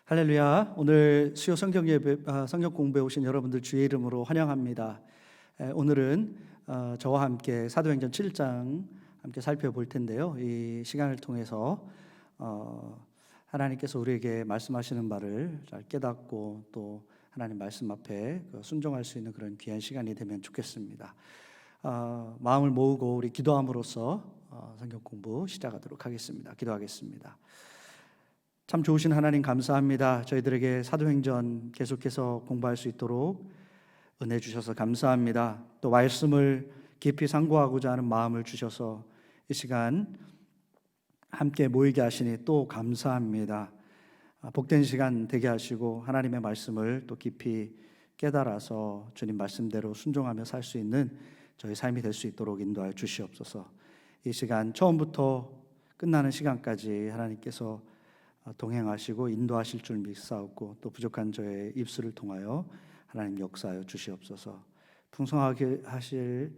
할렐루야. 오늘 수요 성경 예배, 성경 공부에 오신 여러분들 주의 이름으로 환영합니다. 오늘은 저와 함께 사도행전 7장 함께 살펴볼 텐데요. 이 시간을 통해서 하나님께서 우리에게 말씀하시는 바를 잘 깨닫고 또 하나님 말씀 앞에 순종할 수 있는 그런 귀한 시간이 되면 좋겠습니다. 마음을 모으고 우리 기도함으로써 성경 공부 시작하도록 하겠습니다. 기도하겠습니다. 참 좋으신 하나님 감사합니다. 저희들에게 사도행전 계속해서 공부할 수 있도록 은혜 주셔서 감사합니다. 또 말씀을 깊이 상고하고자 하는 마음을 주셔서 이 시간 함께 모이게 하시니 또 감사합니다. 복된 시간 되게 하시고 하나님의 말씀을 또 깊이 깨달아서 주님 말씀대로 순종하며 살 수 있는 저희 삶이 될 수 있도록 인도하여 주시옵소서. 이 시간 처음부터 끝나는 시간까지 하나님께서 동행하시고 인도하실 줄 믿사옵고 또 부족한 저의 입술을 통하여 하나님 역사하여 주시옵소서. 풍성하게 하실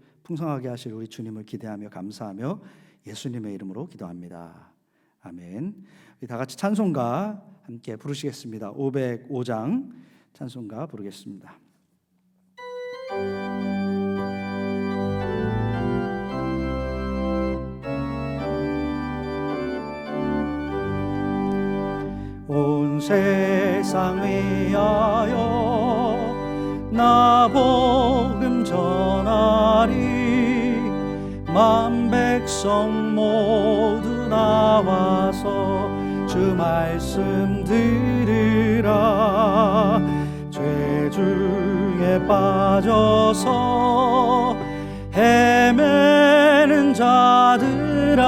우리 주님을 기대하며 감사하며 예수님의 이름으로 기도합니다. 아멘. 우리 다 같이 찬송가 함께 부르시겠습니다. 505장 찬송가 부르겠습니다. 온 세상 위하여 나 복음 전하리. 만 백성 모두 나와서 주 말씀 들으라. 죄 중에 빠져서 헤매는 자들아,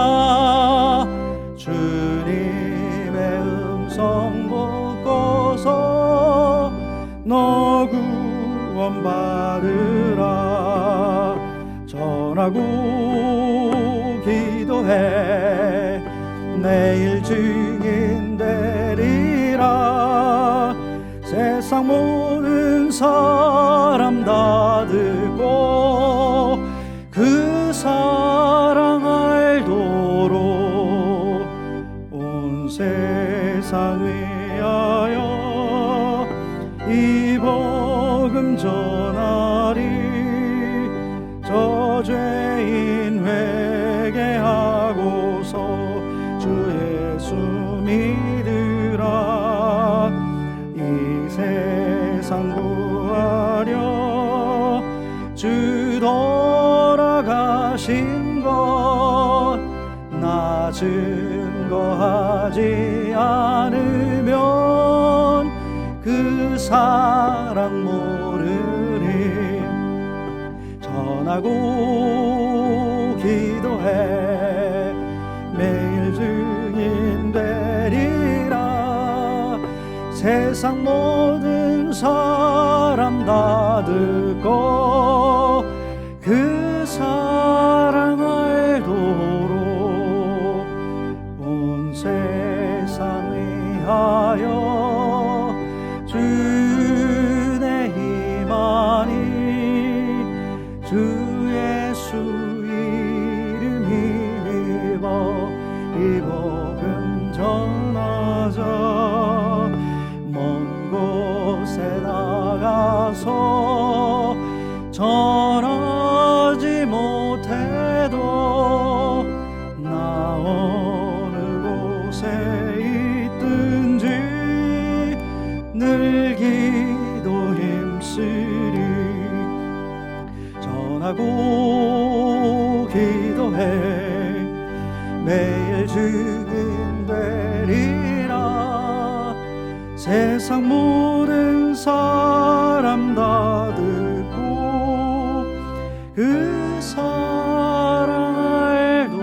주님의 음성 듣고서 너 구원 받으라. 전하고 기도해 내일 증인 되리라. 세상 모든 사람 다 듣고 그 사랑 알도록 온 세상 위하여 이 복음 전하리. 저 죄인 회개하고서 주 예수 믿으라. 이 세상 구하려 주 돌아가신 것 나 증거하지 않으면 그 사랑 모르리. 전하고 기도해 매일 증인 되리라. 세상 모든 사람 다 듣고 그 사랑 알도록 온 세상 위하여 주의 힘하니. 주 예수 이름 힘입어 이 복음 전하자. 먼 곳에 나가서 전하지 못해도 나 어느 곳에 있든지 늘 기도 힘쓰리. 전하고 기도해 매일 증인 되리라. 세상 모든 사람 다 듣고 그 사랑 알도록.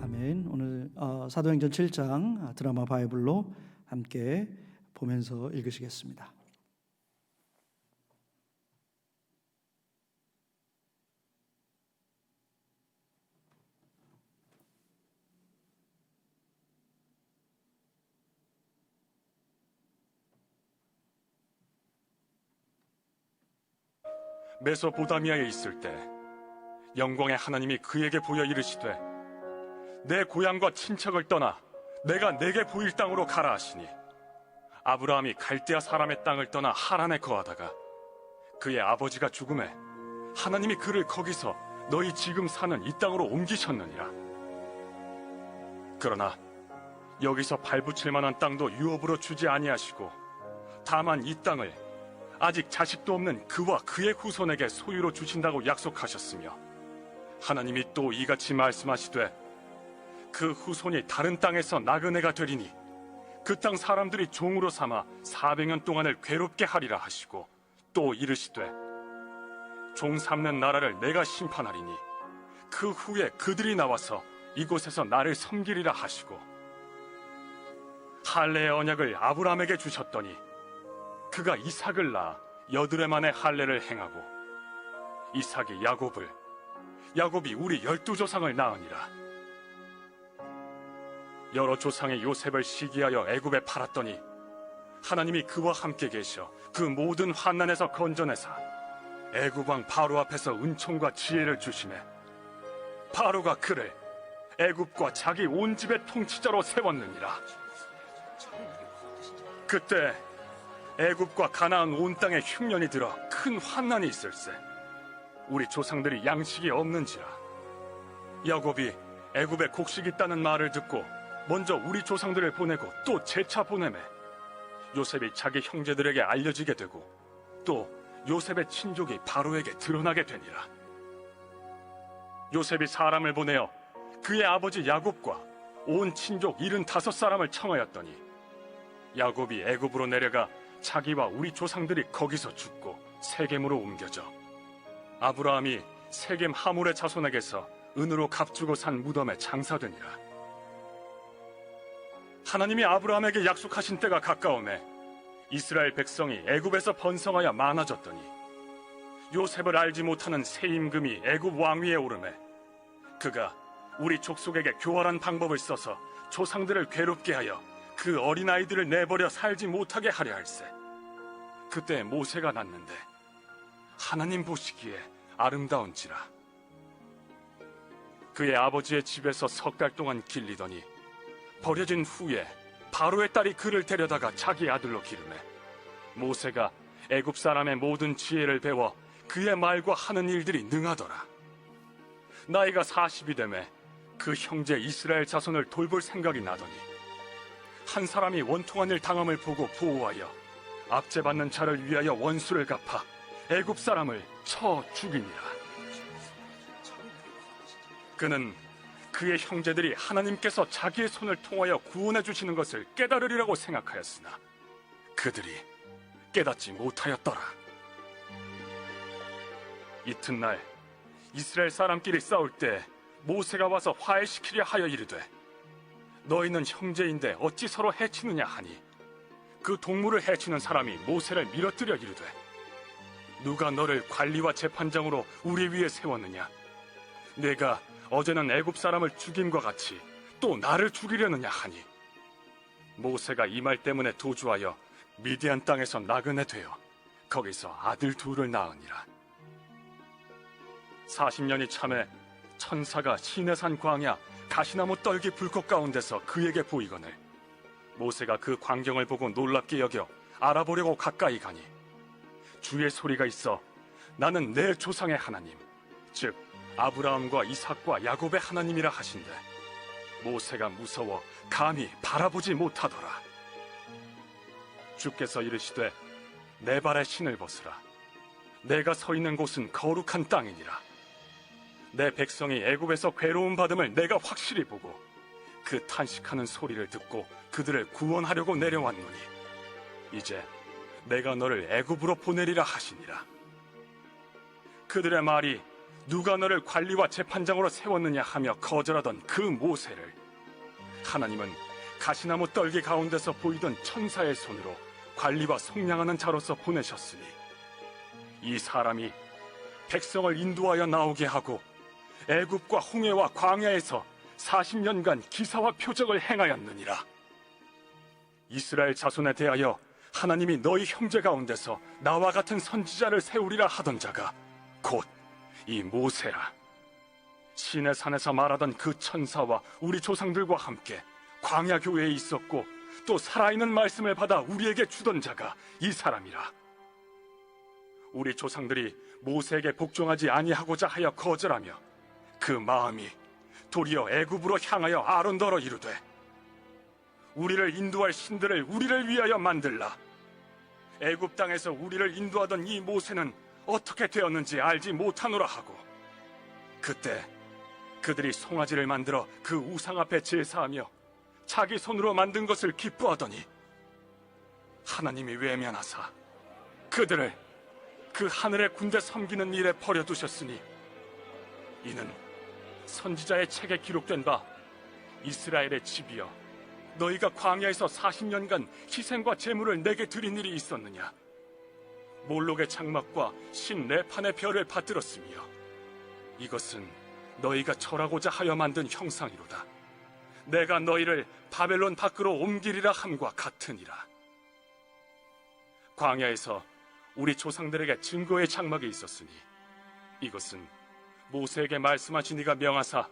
아멘. 오늘 사도행전 7장 드라마 바이블로 함께 보면서 읽으시겠습니다. 메소포타미아에 있을 때 영광의 하나님이 그에게 보여 이르시되 내 고향과 친척을 떠나 내가 내게 보일 땅으로 가라 하시니, 아브라함이 갈대아 사람의 땅을 떠나 하란에 거하다가 그의 아버지가 죽음에 하나님이 그를 거기서 너희 지금 사는 이 땅으로 옮기셨느니라. 그러나 여기서 발붙일 만한 땅도 유업으로 주지 아니하시고, 다만 이 땅을 아직 자식도 없는 그와 그의 후손에게 소유로 주신다고 약속하셨으며, 하나님이 또 이같이 말씀하시되 그 후손이 다른 땅에서 나그네가 되리니 그 땅 사람들이 종으로 삼아 400년 동안을 괴롭게 하리라 하시고, 또 이르시되 종 삼는 나라를 내가 심판하리니 그 후에 그들이 나와서 이곳에서 나를 섬기리라 하시고, 할례의 언약을 아브라함에게 주셨더니 그가 이삭을 낳아 8해 만에 할례를 행하고, 이삭이 야곱을, 야곱이 우리 12조상을 낳으니라. 여러 조상의 요셉을 시기하여 애굽에 팔았더니 하나님이 그와 함께 계셔 그 모든 환난에서 건져내사 애굽 왕 바로 앞에서 은총과 지혜를 주시매, 바로가 그를 애굽과 자기 온 집의 통치자로 세웠느니라. 그때 애굽과 가나안 온 땅에 흉년이 들어 큰 환난이 있을세. 우리 조상들이 양식이 없는지라. 야곱이 애굽에 곡식이 있다는 말을 듣고 먼저 우리 조상들을 보내고 또 재차 보내매, 요셉이 자기 형제들에게 알려지게 되고 또 요셉의 친족이 바로에게 드러나게 되니라. 요셉이 사람을 보내어 그의 아버지 야곱과 온 친족 75사람을 청하였더니, 야곱이 애굽으로 내려가 자기와 우리 조상들이 거기서 죽고 세겜으로 옮겨져 아브라함이 세겜 하몰의 자손에게서 은으로 값주고 산 무덤에 장사되니라. 하나님이 아브라함에게 약속하신 때가 가까우매 이스라엘 백성이 애굽에서 번성하여 많아졌더니, 요셉을 알지 못하는 새 임금이 애굽 왕위에 오르매 그가 우리 족속에게 교활한 방법을 써서 조상들을 괴롭게 하여 그 어린아이들을 내버려 살지 못하게 하려 할세. 그때 모세가 났는데 하나님 보시기에 아름다운지라. 그의 아버지의 집에서 3달 동안 길리더니 버려진 후에 바로의 딸이 그를 데려다가 자기 아들로 기르매, 모세가 애굽 사람의 모든 지혜를 배워 그의 말과 하는 일들이 능하더라. 나이가 40이 되매 그 형제 이스라엘 자손을 돌볼 생각이 나더니, 한 사람이 원통한 일 당함을 보고 보호하여 압제받는 자를 위하여 원수를 갚아 애굽 사람을 쳐 죽이니라. 그는 그의 형제들이 하나님께서 자기의 손을 통하여 구원해 주시는 것을 깨달으리라고 생각하였으나 그들이 깨닫지 못하였더라. 이튿날 이스라엘 사람끼리 싸울 때 모세가 와서 화해시키려 하여 이르되, 너희는 형제인데 어찌 서로 해치느냐 하니, 그 동물을 해치는 사람이 모세를 밀어뜨려 이르되, 누가 너를 관리와 재판장으로 우리 위에 세웠느냐? 내가 어제는 애굽 사람을 죽임과 같이 또 나를 죽이려느냐 하니, 모세가 이 말 때문에 도주하여 미디안 땅에서 나그네 되어 거기서 아들 둘을 낳으니라. 40년이 참에 천사가 시내산 광야 가시나무 떨기 불꽃 가운데서 그에게 보이거늘, 모세가 그 광경을 보고 놀랍게 여겨 알아보려고 가까이 가니, 주의 소리가 있어 나는 내 조상의 하나님, 즉 아브라함과 이삭과 야곱의 하나님이라 하신대, 모세가 무서워 감히 바라보지 못하더라. 주께서 이르시되, 내 발에 신을 벗으라. 내가 서 있는 곳은 거룩한 땅이니라. 내 백성이 애굽에서 괴로움 받음을 내가 확실히 보고 그 탄식하는 소리를 듣고 그들을 구원하려고 내려왔노니, 이제 내가 너를 애굽으로 보내리라 하시니라. 그들의 말이 누가 너를 관리와 재판장으로 세웠느냐 하며 거절하던 그 모세를 하나님은 가시나무 떨기 가운데서 보이던 천사의 손으로 관리와 속량하는 자로서 보내셨으니, 이 사람이 백성을 인도하여 나오게 하고 애굽과 홍해와 광야에서 40년간 기사와 표적을 행하였느니라. 이스라엘 자손에 대하여 하나님이 너희 형제 가운데서 나와 같은 선지자를 세우리라 하던 자가 곧 이 모세라. 신의 산에서 말하던 그 천사와 우리 조상들과 함께 광야 교회에 있었고 또 살아있는 말씀을 받아 우리에게 주던 자가 이 사람이라. 우리 조상들이 모세에게 복종하지 아니하고자 하여 거절하며 그 마음이 도리어 애굽으로 향하여 아론더러 이르되 우리를 인도할 신들을 우리를 위하여 만들라. 애굽 땅에서 우리를 인도하던 이 모세는 어떻게 되었는지 알지 못하노라 하고, 그때 그들이 송아지를 만들어 그 우상 앞에 제사하며 자기 손으로 만든 것을 기뻐하더니 하나님이 외면하사 그들을 그 하늘의 군대 섬기는 일에 버려두셨으니, 이는 선지자의 책에 기록된 바 이스라엘의 집이여 너희가 광야에서 40년간 희생과 제물을 내게 드린 일이 있었느냐? 몰록의 장막과 신 레판의 별을 받들었으며 이것은 너희가 절하고자 하여 만든 형상이로다. 내가 너희를 바벨론 밖으로 옮기리라 함과 같으니라. 광야에서 우리 조상들에게 증거의 장막이 있었으니 이것은 모세에게 말씀하신 이가 명하사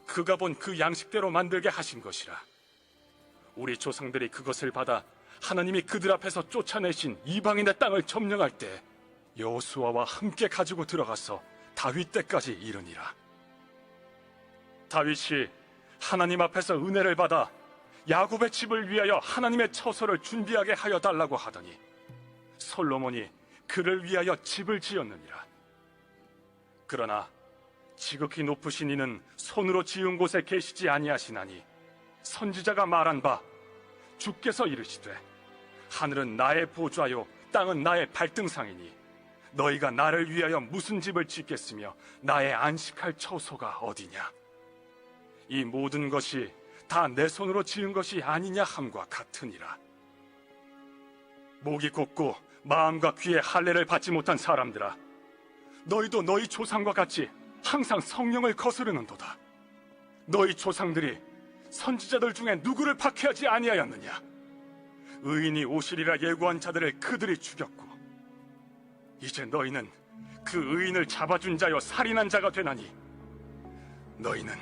그가 본 그 양식대로 만들게 하신 것이라. 우리 조상들이 그것을 받아 하나님이 그들 앞에서 쫓아내신 이방인의 땅을 점령할 때 여호수아와 함께 가지고 들어가서 다윗 때까지 이르니라. 다윗이 하나님 앞에서 은혜를 받아 야곱의 집을 위하여 하나님의 처소를 준비하게 하여 달라고 하더니 솔로몬이 그를 위하여 집을 지었느니라. 그러나 지극히 높으신 이는 손으로 지은 곳에 계시지 아니하시나니 선지자가 말한 바 주께서 이르시되 하늘은 나의 보좌요 땅은 나의 발등상이니 너희가 나를 위하여 무슨 집을 짓겠으며 나의 안식할 처소가 어디냐? 이 모든 것이 다 내 손으로 지은 것이 아니냐 함과 같으니라. 목이 곧고 마음과 귀에 할례를 받지 못한 사람들아, 너희도 너희 조상과 같이 항상 성령을 거스르는도다. 너희 조상들이 선지자들 중에 누구를 박해하지 아니하였느냐? 의인이 오시리라 예고한 자들을 그들이 죽였고 이제 너희는 그 의인을 잡아준 자여 살인한 자가 되나니 너희는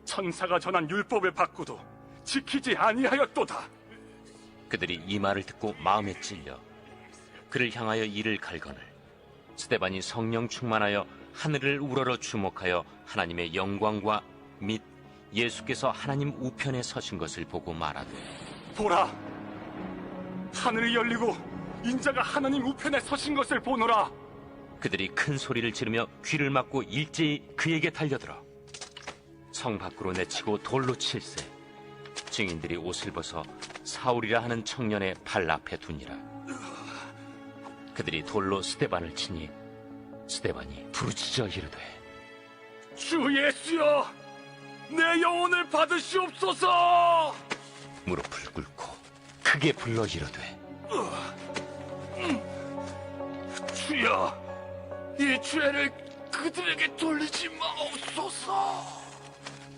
천사가 전한 율법을 받고도 지키지 아니하였도다. 그들이 이 말을 듣고 마음에 찔려 그를 향하여 이를 갈거늘 스데반이 성령 충만하여 하늘을 우러러 주목하여 하나님의 영광과 및 예수께서 하나님 우편에 서신 것을 보고 말하되 보라, 하늘이 열리고 인자가 하나님 우편에 서신 것을 보노라. 그들이 큰 소리를 지르며 귀를 막고 일제히 그에게 달려들어 성 밖으로 내치고 돌로 칠세. 증인들이 옷을 벗어 사울이라 하는 청년의 발 앞에 두니라. 그들이 돌로 스데반을 치니 스데반이 부르짖어 이르되 주 예수여, 내 영혼을 받으시옵소서. 무릎을 꿇고 크게 불러 이르되 주여, 이 죄를 그들에게 돌리지 마옵소서.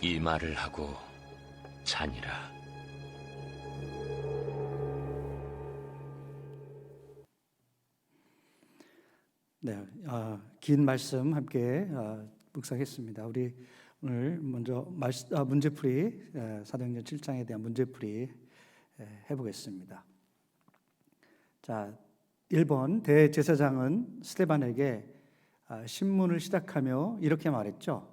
이 말을 하고 자니라. 네, 긴 말씀 함께 묵상했습니다. 우리 오늘 먼저 문제풀이 사도행전 7장에 대한 문제풀이 해보겠습니다. 자, 1번 대제사장은 스데반에게 신문을 시작하며 이렇게 말했죠.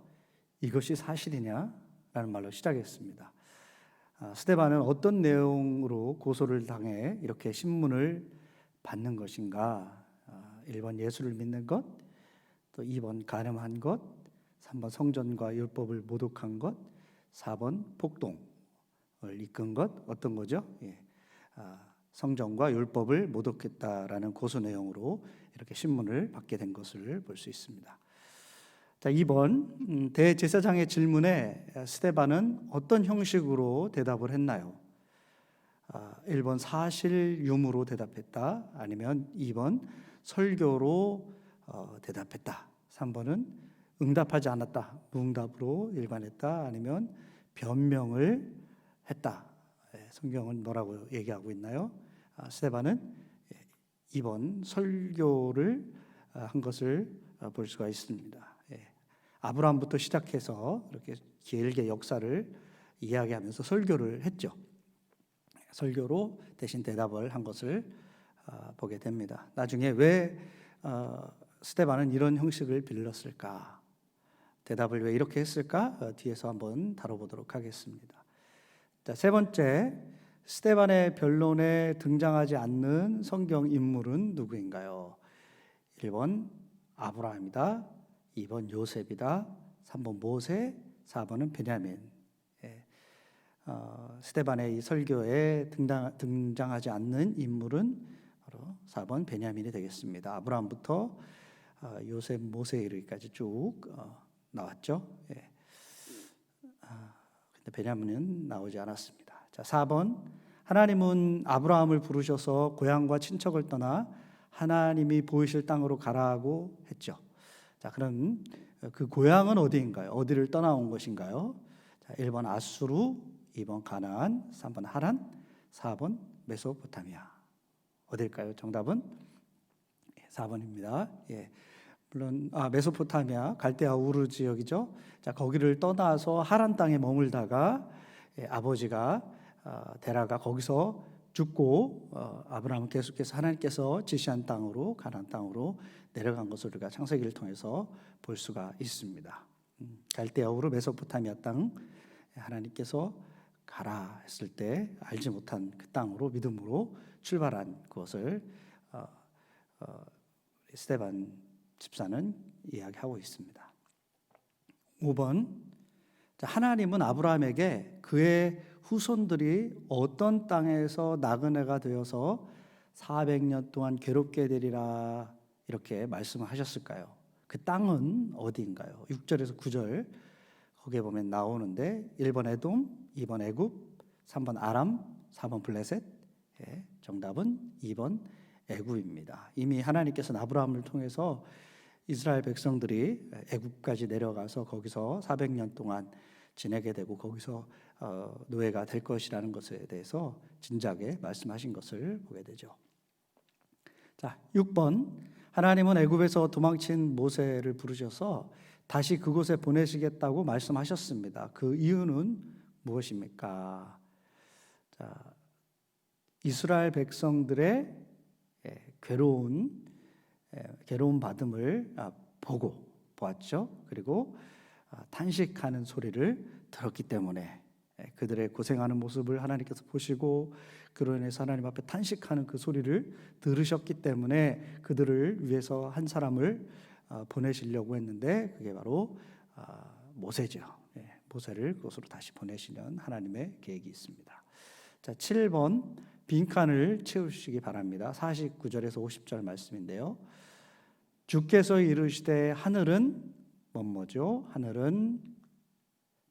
이것이 사실이냐? 라는 말로 시작했습니다. 스데반은 어떤 내용으로 고소를 당해 이렇게 신문을 받는 것인가? 1번 예수를 믿는 것, 또 2번 간음한 것, 3번 성전과 율법을 모독한 것, 4번 폭동을 이끈 것, 어떤 거죠? 성전과 율법을 모독했다라는 고소 내용으로 이렇게 신문을 받게 된 것을 볼 수 있습니다. 자, 2번 대제사장의 질문에 스데반은 어떤 형식으로 대답을 했나요? 1번 사실 유무로 대답했다, 아니면 2번 설교로 대답했다, 3번은 응답하지 않았다, 무응답으로 일관했다, 아니면 변명을 했다. 성경은 뭐라고 얘기하고 있나요? 스데반은 2번 설교를 한 것을 볼 수가 있습니다. 아브라함부터 시작해서 이렇게 길게 역사를 이야기하면서 설교를 했죠. 설교로 대신 대답을 한 것을 보게 됩니다. 나중에 왜 스데반은 이런 형식을 빌렸을까? 대답을 왜 이렇게 했을까? 뒤에서 한번 다뤄보도록 하겠습니다. 자, 세 번째, 스데반의 변론에 등장하지 않는 성경 인물은 누구인가요? 1번 아브라함이다, 2번 요셉이다, 3번 모세, 4번은 베냐민. 스데반의 이 설교에 등장하지 않는 인물은 바로 4번 베냐민이 되겠습니다. 아브라함부터 요셉, 모세 이르기까지 쭉 나왔죠. 근데 베냐민은 나오지 않았습니다. 자, 4번, 하나님은 아브라함을 부르셔서 고향과 친척을 떠나 하나님이 보이실 땅으로 가라고 했죠. 자, 그럼 그 고향은 어디인가요? 어디를 떠나온 것인가요? 자, 1번 아수르, 2번 가나안, 3번 하란, 4번 메소포타미아. 어딜까요? 정답은 4번입니다. 물론 메소포타미아, 갈대아 우르 지역이죠. 자, 거기를 떠나서 하란 땅에 머물다가 아버지가 데라가 거기서 죽고 아브라함은 계속해서 하나님께서 지시한 땅으로, 가나안 땅으로 내려간 것을 우리가 창세기를 통해서 볼 수가 있습니다. 갈대아 우르 메소포타미아 땅, 하나님께서 가라 했을 때 알지 못한 그 땅으로 믿음으로 출발한 그것을 스데반 집사는 이야기하고 있습니다. 5번, 하나님은 아브라함에게 그의 후손들이 어떤 땅에서 나그네가 되어서 400년 동안 괴롭게 되리라 이렇게 말씀을 하셨을까요? 그 땅은 어디인가요? 6절에서 9절 거기에 보면 나오는데 1번 에돔, 2번 애굽, 3번 아람, 4번 블레셋. 정답은 2번 애굽입니다. 이미 하나님께서는 아브라함을 통해서 이스라엘 백성들이 애굽까지 내려가서 거기서 400년 동안 지내게 되고 거기서 노예가 될 것이라는 것에 대해서 진작에 말씀하신 것을 보게 되죠. 자, 6번, 하나님은 애굽에서 도망친 모세를 부르셔서 다시 그곳에 보내시겠다고 말씀하셨습니다. 그 이유는 무엇입니까? 자, 이스라엘 백성들의 괴로운 받음을 보고 보았죠. 그리고 탄식하는 소리를 들었기 때문에 그들의 고생하는 모습을 하나님께서 보시고 그로 인해서 하나님 앞에 탄식하는 그 소리를 들으셨기 때문에 그들을 위해서 한 사람을 보내시려고 했는데 그게 바로 모세죠. 모세를 그곳으로 다시 보내시는 하나님의 계획이 있습니다. 자, 7번, 빈칸을 채우시기 바랍니다. 49절에서 50절 말씀인데요. 주께서 이르시되 하늘은 뭐죠? 하늘은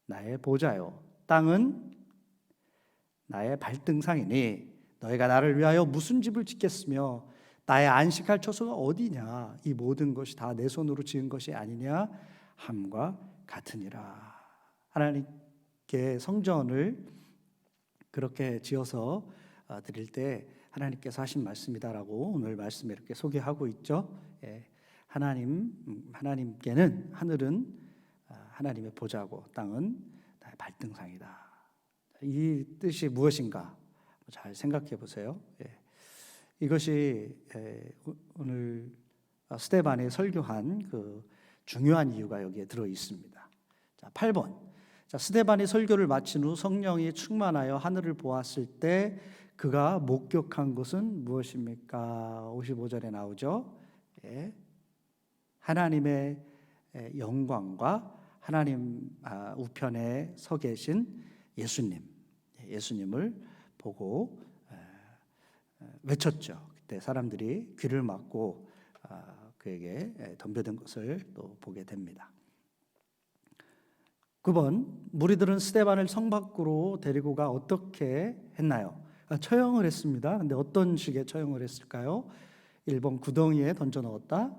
나의 보좌요, 땅은 나의 발등상이니 너희가 나를 위하여 무슨 집을 짓겠으며 나의 안식할 처소가 어디냐? 이 모든 것이 다 내 손으로 지은 것이 아니냐 함과 같으니라. 하나님께 성전을 그렇게 지어서 드릴 때 하나님께서 하신 말씀이다라고 오늘 말씀에 이렇게 소개하고 있죠. 하나님께는 하늘은 하나님의 보좌고 땅은 나의 발등상이다. 이 뜻이 무엇인가? 잘 생각해 보세요. 이것이 오늘 스데반이 설교한 그 중요한 이유가 여기에 들어 있습니다. 자, 8번. 자, 스데반이 설교를 마친 후 성령이 충만하여 하늘을 보았을 때 그가 목격한 것은 무엇입니까? 55절에 나오죠. 하나님의 영광과 하나님 우편에 서 계신 예수님을 보고 외쳤죠. 그때 사람들이 귀를 막고 그에게 덤벼든 것을 또 보게 됩니다. 9번, 무리들은 스데반을 성 밖으로 데리고 가 어떻게 했나요? 처형을 했습니다. 근데 어떤 식의 처형을 했을까요? 1번 구덩이에 던져 넣었다,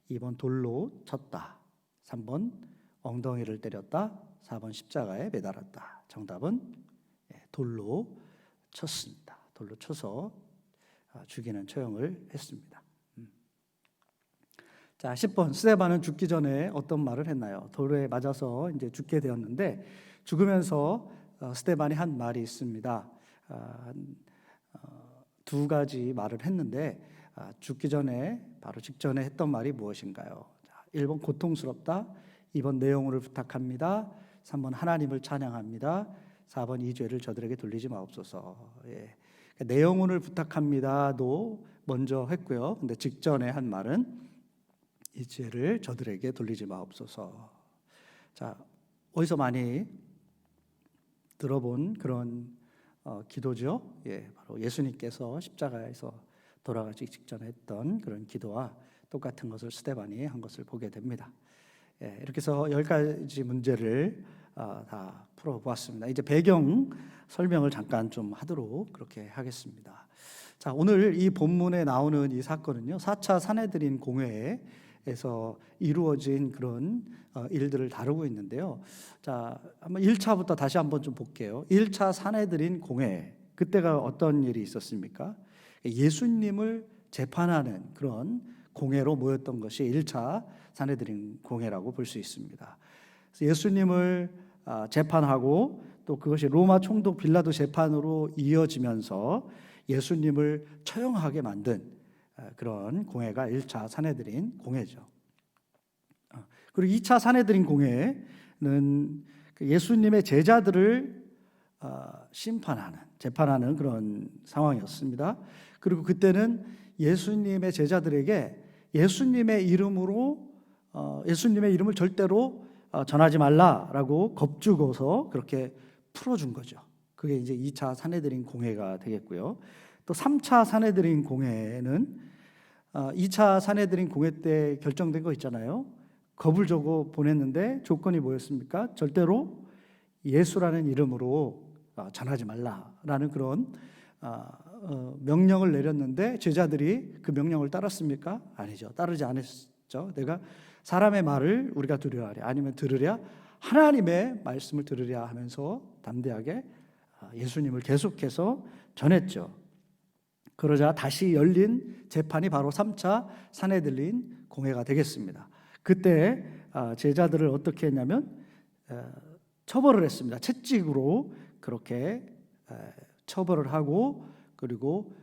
2번 돌로 쳤다, 3번 엉덩이를 때렸다, 4번 십자가에 매달았다. 정답은 돌로 쳤습니다. 돌로 쳐서 죽이는 처형을 했습니다. 자, 10번 스데반은 죽기 전에 어떤 말을 했나요? 돌에 맞아서 이제 죽게 되었는데 죽으면서 스데반이 한 말이 있습니다. 두 가지 말을 했는데 죽기 전에 바로 직전에 했던 말이 무엇인가요? 1번 고통스럽다, 2번 내 영혼을 부탁합니다, 3번 하나님을 찬양합니다, 4번 이 죄를 저들에게 돌리지 마옵소서. 예. 내 영혼을 부탁합니다도 먼저 했고요. 근데 직전에 한 말은 이 죄를 저들에게 돌리지 마옵소서. 자, 어디서 많이 들어본 그런 기도죠. 예, 바로 예수님께서 십자가에서 돌아가시기 직전에 했던 그런 기도와 똑같은 것을 스데반이 한 것을 보게 됩니다. 예, 이렇게 해서 10가지 문제를 다 풀어보았습니다. 이제 배경 설명을 잠깐 좀 하도록 그렇게 하겠습니다. 자, 오늘 이 본문에 나오는 이 사건은요, 4차 산헤드린 공회에서 이루어진 그런 일들을 다루고 있는데요. 자, 한번 1차부터 다시 한번 좀 볼게요. 1차 산헤드린 공회, 그때가 어떤 일이 있었습니까? 예수님을 재판하는 그런 공회로 모였던 것이 1차 산헤드린 공회라고 볼 수 있습니다. 그래서 예수님을 재판하고 또 그것이 로마 총독 빌라도 재판으로 이어지면서 예수님을 처형하게 만든 그런 공회가 1차 산헤드린 공회죠. 그리고 2차 산헤드린 공회는 예수님의 제자들을 심판하는, 재판하는 그런 상황이었습니다. 그리고 그때는 예수님의 제자들에게 예수님의 이름을 절대로 전하지 말라라고 겁주고서 그렇게 풀어준 거죠. 그게 이제 2차 산헤드린 공회가 되겠고요. 또 3차 산헤드린 공회는 2차 산헤드린 공회 때 결정된 거 있잖아요. 겁을 주고 보냈는데 조건이 뭐였습니까? 절대로 예수라는 이름으로 전하지 말라라는 그런 명령을 내렸는데 제자들이 그 명령을 따랐습니까? 아니죠. 따르지 않았죠. 내가 사람의 말을 우리가 들으려 하랴 아니면 들으랴 하나님의 말씀을 들으랴 하면서 담대하게 예수님을 계속해서 전했죠. 그러자 다시 열린 재판이 바로 3차 산헤드린 공회가 되겠습니다. 그때 제자들을 어떻게 했냐면 처벌을 했습니다. 채찍으로 그렇게 처벌을 하고 그리고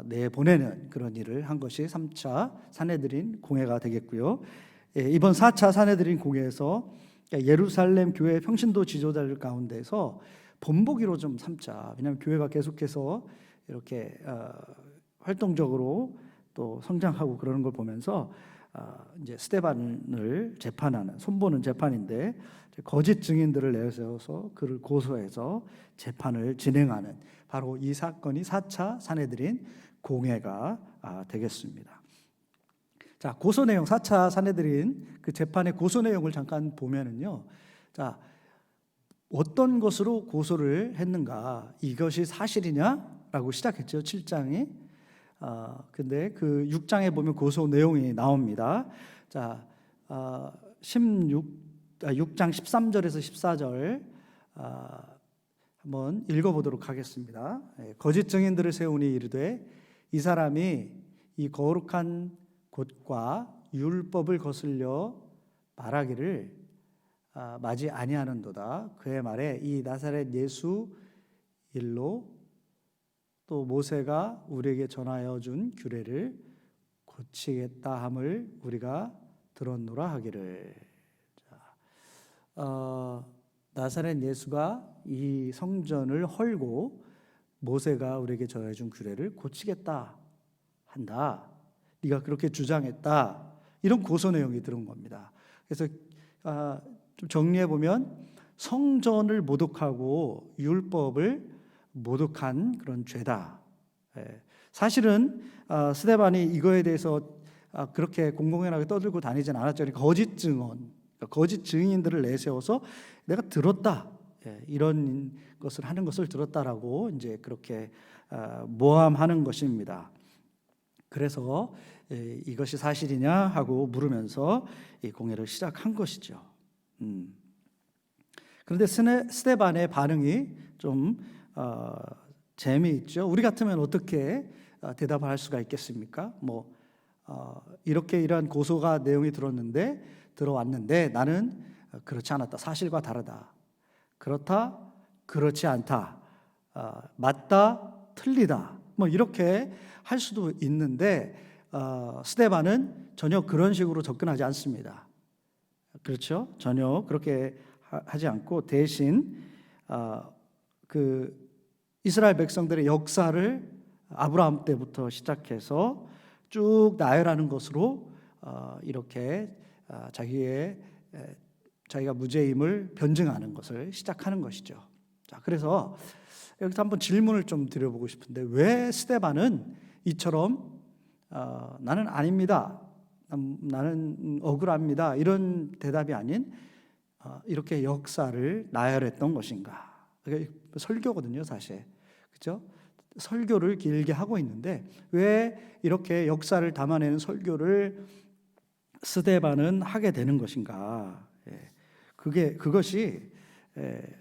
내보내는 그런 일을 한 것이 3차 산헤드린 공회가 되겠고요. 이번 4차 산헤드린 공회에서 예루살렘 교회 평신도 지도자들 가운데서 본보기로 좀 삼자. 왜냐하면 교회가 계속해서 이렇게 활동적으로 또 성장하고 그러는 걸 보면서 이제 스데반을 재판하는, 손보는 재판인데 거짓 증인들을 내세워서 그를 고소해서 재판을 진행하는 바로 이 사건이 4차 산헤드린 공회가 되겠습니다. 자, 고소 내용, 4차 산헤드린 그 재판의 고소 내용을 잠깐 보면은요. 자, 어떤 것으로 고소를 했는가? 이것이 사실이냐라고 시작했죠. 7장이. 근데 그 6장에 보면 고소 내용이 나옵니다. 자, 6장 13절에서 14절 한번 읽어보도록 하겠습니다. 거짓 증인들을 세우니 이르되 이 사람이 이 거룩한 곳과 율법을 거슬려 말하기를 마지 아니하는도다. 그의 말에 이 나사렛 예수 일로 또 모세가 우리에게 전하여 준 규례를 고치겠다 함을 우리가 들었노라 하기를. 나사렛 예수가 이 성전을 헐고 모세가 우리에게 전하여 준 규례를 고치겠다 한다. 네가 그렇게 주장했다. 이런 고소 내용이 들은 겁니다. 그래서 좀 정리해 보면 성전을 모독하고 율법을 모독한 그런 죄다. 사실은 스데반이 이거에 대해서 그렇게 공공연하게 떠들고 다니진 않았죠. 거짓 증언, 거짓 증인들을 내세워서 내가 들었다. 이런 것을 하는 것을 들었다라고 이제 그렇게 모함하는 것입니다. 그래서 이것이 사실이냐 하고 물으면서 이 공회를 시작한 것이죠. 그런데 스데반의 반응이 좀 재미있죠. 우리 같으면 어떻게 대답을 할 수가 있겠습니까? 뭐 이렇게 이러한 고소가 내용이 들어왔는데 나는 그렇지 않았다. 사실과 다르다. 그렇다. 그렇지 않다. 맞다. 틀리다. 뭐 이렇게 할 수도 있는데 스데반은 전혀 그런 식으로 접근하지 않습니다. 그렇죠? 전혀 그렇게 하지 않고 대신 그 이스라엘 백성들의 역사를 아브라함 때부터 시작해서 쭉 나열하는 것으로 이렇게 자기가 무죄임을 변증하는 것을 시작하는 것이죠. 자, 그래서 여기서 한번 질문을 좀 드려보고 싶은데 왜 스데반은 이처럼 나는 아닙니다, 나는 억울합니다 이런 대답이 아닌 이렇게 역사를 나열했던 것인가? 설교거든요, 사실. 그렇죠? 설교를 길게 하고 있는데 왜 이렇게 역사를 담아내는 설교를 스데반은 하게 되는 것인가? 그것이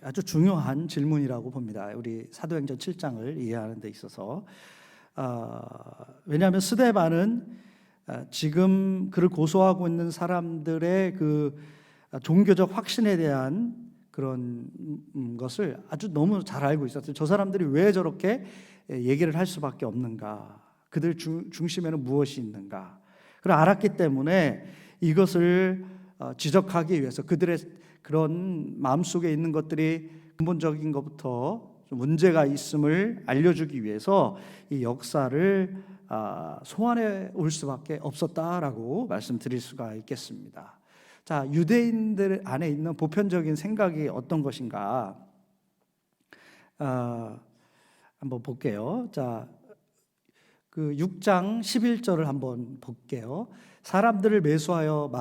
아주 중요한 질문이라고 봅니다. 우리 사도행전 7장을 이해하는 데 있어서. 왜냐하면 스데반은 지금 그를 고소하고 있는 사람들의 그 종교적 확신에 대한 그런 것을 아주 너무 잘 알고 있었어요. 저 사람들이 왜 저렇게 얘기를 할 수밖에 없는가? 그들 중심에는 무엇이 있는가? 그걸 알았기 때문에 이것을 지적하기 위해서 그들의 그런 마음속에 있는 것들이 근본적인 것부터 좀 문제가 있음을 알려주기 위해서 이 역사를 소환해 올 수밖에 없었다라고 말씀드릴 수가 있겠습니다. 자, 유대인들 안에 있는 보편적인 생각이 어떤 것인가? 한번 볼게요. 자, 그 6장 11절을 한번 볼게요. 사람들을 매수하여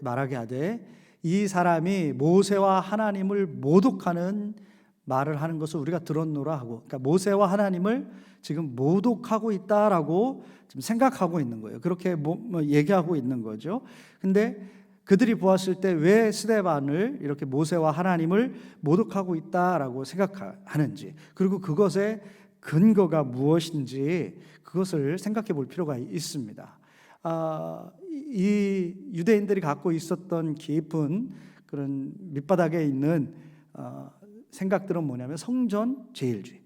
말하게 하되 이 사람이 모세와 하나님을 모독하는 말을 하는 것을 우리가 들었노라 하고, 그러니까 모세와 하나님을 지금 모독하고 있다라고 지금 생각하고 있는 거예요. 그렇게 얘기하고 있는 거죠. 근데 그들이 보았을 때 왜 스데반을 이렇게 모세와 하나님을 모독하고 있다라고 생각하는지, 그리고 그것의 근거가 무엇인지 그것을 생각해 볼 필요가 있습니다. 이 유대인들이 갖고 있었던 깊은 그런 밑바닥에 있는 생각들은 뭐냐면 성전 제일주의.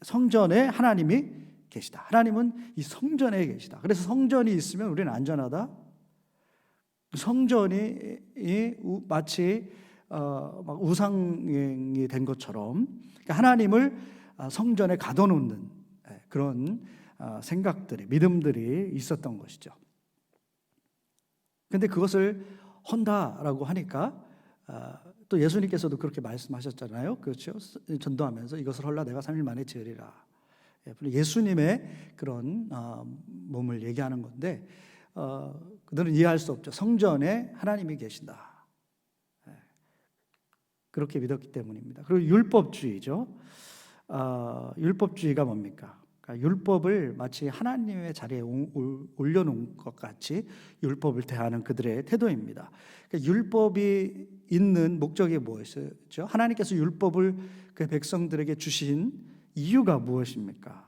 성전에 하나님이 계시다. 하나님은 이 성전에 계시다. 그래서 성전이 있으면 우리는 안전하다. 성전이 마치 막 우상이 된 것처럼 하나님을 성전에 가둬놓는 그런 생각들이, 믿음들이 있었던 것이죠. 그런데 그것을 헌다라고 하니까 또 예수님께서도 그렇게 말씀하셨잖아요. 그렇죠? 전도하면서 이것을 헐라 내가 3일 만에 지으리라. 예수님의 그런 몸을 얘기하는 건데 그들은 이해할 수 없죠. 성전에 하나님이 계신다. 그렇게 믿었기 때문입니다. 그리고 율법주의죠. 율법주의가 뭡니까? 그러니까 율법을 마치 하나님의 자리에 올려놓은 것 같이 율법을 대하는 그들의 태도입니다. 그러니까 율법이 있는 목적이 무엇이죠? 하나님께서 율법을 그 백성들에게 주신 이유가 무엇입니까?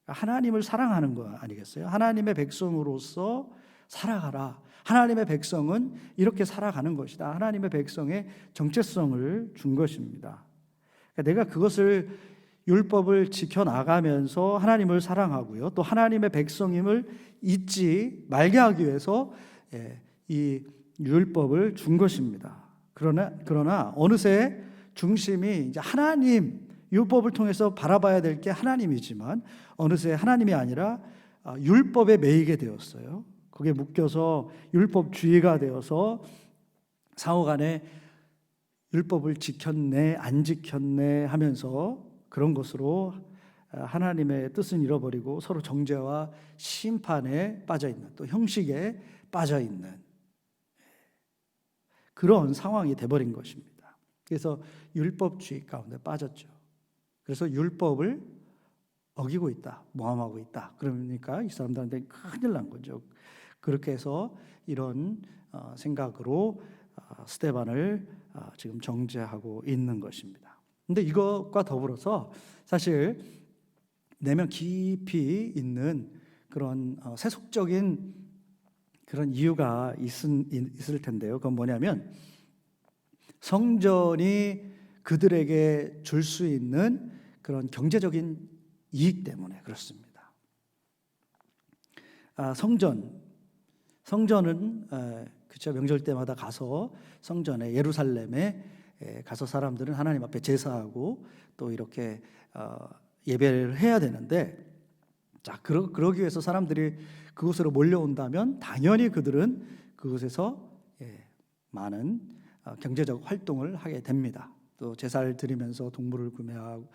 하나님을 사랑하는 거 아니겠어요? 하나님의 백성으로서 살아가라. 하나님의 백성은 이렇게 살아가는 것이다. 하나님의 백성의 정체성을 준 것입니다. 그러니까 내가 그것을 율법을 지켜나가면서 하나님을 사랑하고요, 또 하나님의 백성임을 잊지 말게 하기 위해서 이 율법을 준 것입니다. 그러나 어느새 중심이 이제 하나님, 율법을 통해서 바라봐야 될 게 하나님이지만 어느새 하나님이 아니라 율법에 매이게 되었어요. 거기에 묶여서 율법주의가 되어서 상호간에 율법을 지켰네 안 지켰네 하면서 그런 것으로 하나님의 뜻은 잃어버리고 서로 정죄와 심판에 빠져있는, 또 형식에 빠져있는 그런 상황이 돼버린 것입니다. 그래서 율법주의 가운데 빠졌죠. 그래서 율법을 어기고 있다, 모함하고 있다. 그러니까 이 사람들한테 큰일 난 거죠. 그렇게 해서 이런 생각으로 스데반을 지금 정죄하고 있는 것입니다. 근데 이것과 더불어서 사실 내면 깊이 있는 그런 세속적인 그런 이유가 있을 텐데요. 그건 뭐냐면 성전이 그들에게 줄 수 있는 그런 경제적인 이익 때문에 그렇습니다. 성전은 그렇죠. 명절 때마다 가서 성전에 예루살렘에 가서 사람들은 하나님 앞에 제사하고 또 이렇게 예배를 해야 되는데, 자 그러기 위해서 사람들이 그곳으로 몰려온다면 당연히 그들은 그곳에서 많은 경제적 활동을 하게 됩니다. 또 제사를 드리면서 동물을 구매하고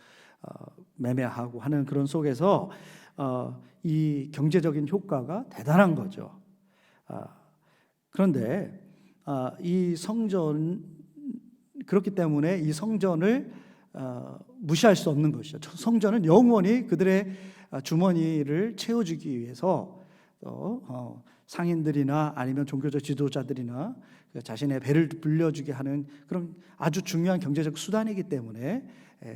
매매하고 하는 그런 속에서 이 경제적인 효과가 대단한 거죠. 그런데 이 성전, 그렇기 때문에 이 성전을 무시할 수 없는 것이죠. 성전은 영원히 그들의 주머니를 채워주기 위해서 상인들이나 아니면 종교적 지도자들이나 자신의 배를 불려주게 하는 그런 아주 중요한 경제적 수단이기 때문에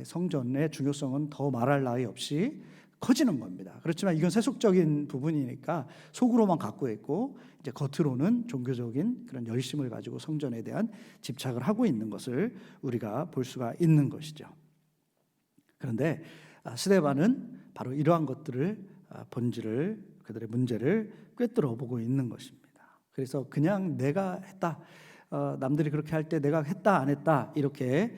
성전의 중요성은 더 말할 나위 없이 커지는 겁니다. 그렇지만 이건 세속적인 부분이니까 속으로만 갖고 있고 이제 겉으로는 종교적인 그런 열심을 가지고 성전에 대한 집착을 하고 있는 것을 우리가 볼 수가 있는 것이죠. 그런데 스데반은 바로 이러한 것들을 본질을, 그들의 문제를 꿰뚫어 보고 있는 것입니다. 그래서 그냥 내가 했다, 남들이 그렇게 할 때 내가 했다 안 했다 이렇게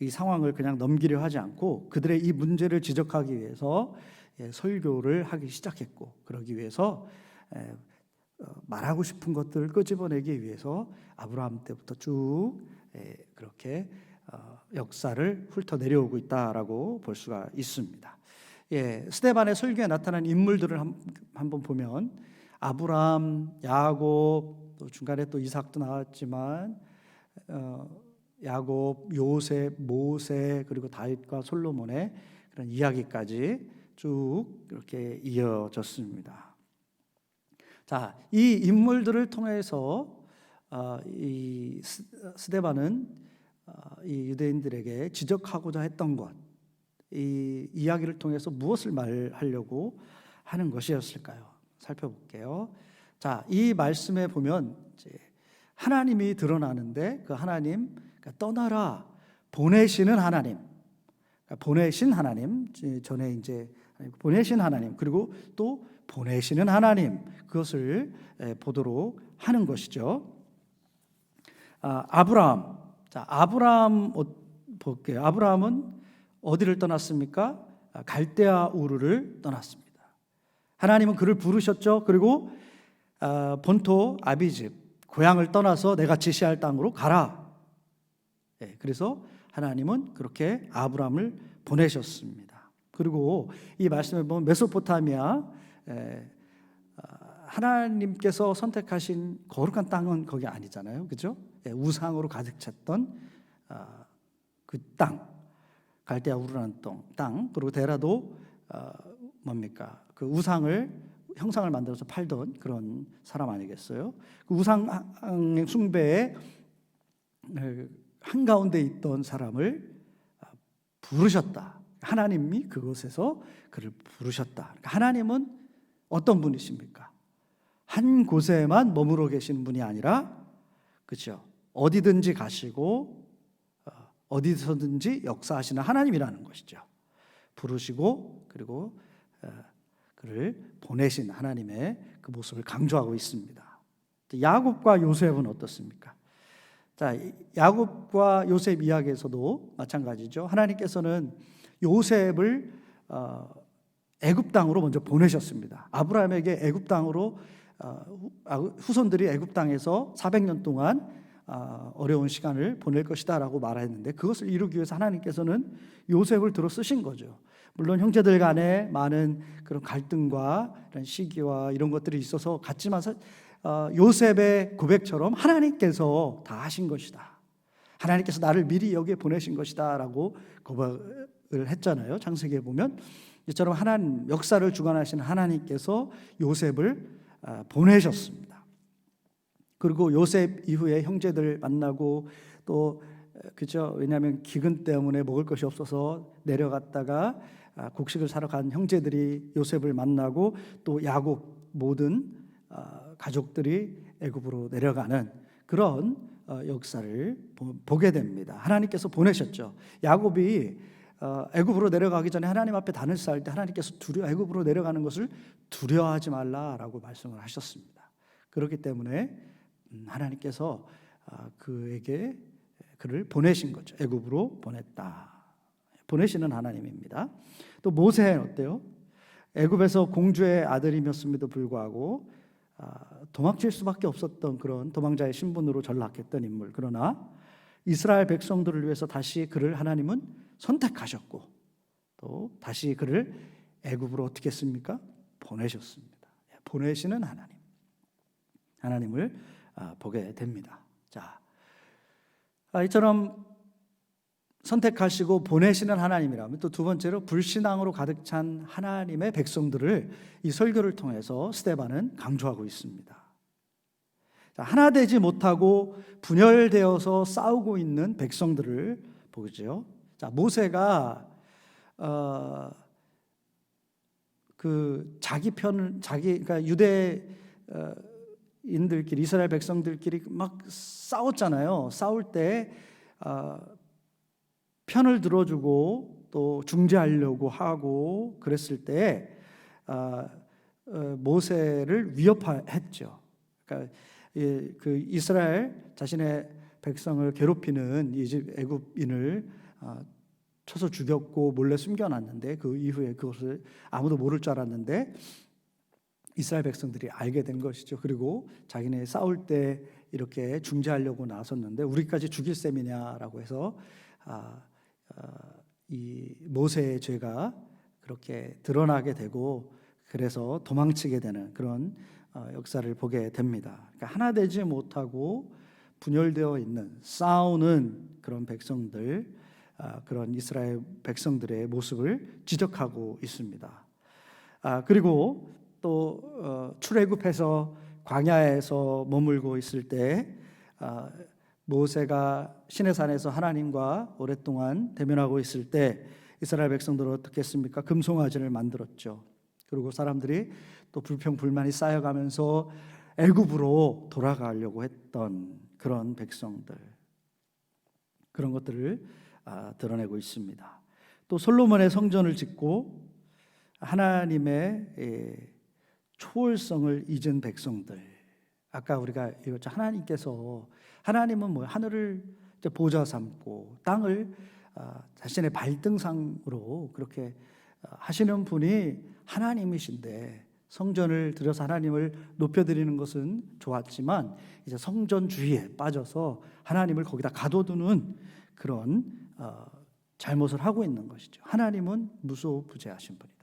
이 상황을 그냥 넘기려 하지 않고 그들의 이 문제를 지적하기 위해서 설교를 하기 시작했고, 그러기 위해서 말하고 싶은 것들을 끄집어내기 위해서 아브라함 때부터 쭉 그렇게 역사를 훑어 내려오고 있다라고 볼 수가 있습니다. 스데반의 설교에 나타난 인물들을 한번 보면 아브라함, 야곱, 또 중간에 또 이삭도 나왔지만 야곱, 요셉, 모세, 그리고 다윗과 솔로몬의 그런 이야기까지 쭉 이렇게 이어졌습니다. 자, 이 인물들을 통해서 이 스데반은 이 유대인들에게 지적하고자 했던 것, 이 이야기를 통해서 무엇을 말하려고 하는 것이었을까요? 살펴볼게요. 자, 이 말씀에 보면 이제 하나님이 드러나는데 그 하나님, 그러니까 떠나라, 보내시는 하나님, 그러니까 보내신 하나님, 전에 이제 보내신 하나님, 그리고 또 보내시는 하나님, 그것을 보도록 하는 것이죠. 아브라함, 자, 아브라함 볼게요. 아브라함은 어디를 떠났습니까? 갈대아 우르를 떠났습니다. 하나님은 그를 부르셨죠. 그리고 본토 아비집, 고향을 떠나서 내가 지시할 땅으로 가라. 그래서 하나님은 그렇게 아브라함을 보내셨습니다. 그리고 이 말씀에 보면 메소포타미아, 하나님께서 선택하신 거룩한 땅은 거기 아니잖아요, 그렇죠? 우상으로 가득 찼던 그 땅, 갈대아 우르라는 땅, 그리고 데라도 뭡니까? 그 형상을 만들어서 팔던 그런 사람 아니겠어요? 그 우상 숭배의 한가운데 있던 사람을 부르셨다. 하나님이 그곳에서 그를 부르셨다. 그러니까 하나님은 어떤 분이십니까? 한 곳에만 머무러 계신 분이 아니라, 그렇죠? 어디든지 가시고 어디서든지 역사하시는 하나님이라는 것이죠. 부르시고 그리고 그를 보내신 하나님의 그 모습을 강조하고 있습니다. 야곱과 요셉은 어떻습니까? 자, 야곱과 요셉 이야기에서도 마찬가지죠. 하나님께서는 요셉을 애굽 땅으로 먼저 보내셨습니다. 아브라함에게 애굽 땅으로 후손들이 애굽 땅에서 400년 동안 어려운 시간을 보낼 것이다라고 말했는데, 그것을 이루기 위해서 하나님께서는 요셉을 들어 쓰신 거죠. 물론 형제들 간에 많은 그런 갈등과 이런 시기와 이런 것들이 있어서 같지만 요셉의 고백처럼 하나님께서 다 하신 것이다. 하나님께서 나를 미리 여기에 보내신 것이다 라고 고백을 했잖아요. 창세기에 보면 이처럼 하나님, 역사를 주관하시는 하나님께서 요셉을 보내셨습니다. 그리고 요셉 이후에 형제들 만나고 또, 그죠? 왜냐하면 기근 때문에 먹을 것이 없어서 내려갔다가 곡식을 사러 간 형제들이 요셉을 만나고 또 야곱 모든 가족들이 애굽으로 내려가는 그런 역사를 보게 됩니다. 하나님께서 보내셨죠. 야곱이 애굽으로 내려가기 전에 하나님 앞에 단을 쌓을 때 하나님께서 애굽으로 내려가는 것을 두려워하지 말라라고 말씀을 하셨습니다. 그렇기 때문에 하나님께서 그에게 그를 보내신 거죠. 애굽으로 보냈다. 보내시는 하나님입니다. 또 모세는 어때요? 애굽에서 공주의 아들이었음에도 불구하고 도망칠 수밖에 없었던 그런 도망자의 신분으로 전락했던 인물. 그러나 이스라엘 백성들을 위해서 다시 그를 하나님은 선택하셨고 또 다시 그를 애굽으로 어떻게 했습니까? 보내셨습니다. 보내시는 하나님을 보게 됩니다. 자, 이처럼 선택하시고 보내시는 하나님이라면 또 두 번째로 불신앙으로 가득 찬 하나님의 백성들을 이 설교를 통해서 스데반은 강조하고 있습니다. 자, 하나 되지 못하고 분열되어서 싸우고 있는 백성들을 보죠. 자, 모세가 그러니까 유대인들끼리 이스라엘 백성들끼리 막 싸웠잖아요. 싸울 때 편을 들어주고 또 중재하려고 하고 그랬을 때 모세를 위협했죠. 그러니까 그 이스라엘 자신의 백성을 괴롭히는 애굽인을 쳐서 죽였고 몰래 숨겨놨는데 그 이후에 그것을 아무도 모를 줄 알았는데 이스라엘 백성들이 알게 된 것이죠. 그리고 자기네 싸울 때 이렇게 중재하려고 나섰는데 우리까지 죽일 셈이냐라고 해서 이 모세의 죄가 그렇게 드러나게 되고 그래서 도망치게 되는 그런 역사를 보게 됩니다. 그러니까 하나 되지 못하고 분열되어 있는 싸우는 그런 백성들, 그런 이스라엘 백성들의 모습을 지적하고 있습니다. 그리고 또 출애굽해서 광야에서 머물고 있을 때 모세가 시내산에서 하나님과 오랫동안 대면하고 있을 때 이스라엘 백성들은 어떻게 했습니까? 금송아지를 만들었죠. 그리고 사람들이 또 불평불만이 쌓여가면서 애굽으로 돌아가려고 했던 그런 백성들, 그런 것들을 드러내고 있습니다. 또 솔로몬의 성전을 짓고 하나님의 초월성을 잊은 백성들. 아까 우리가 이거죠. 하나님은 뭐 하늘을 보좌 삼고 땅을 자신의 발등상으로 그렇게 하시는 분이 하나님이신데 성전을 들여서 하나님을 높여드리는 것은 좋았지만 이제 성전 주의에 빠져서 하나님을 거기다 가둬두는 그런 잘못을 하고 있는 것이죠. 하나님은 무소부재하신 분이다.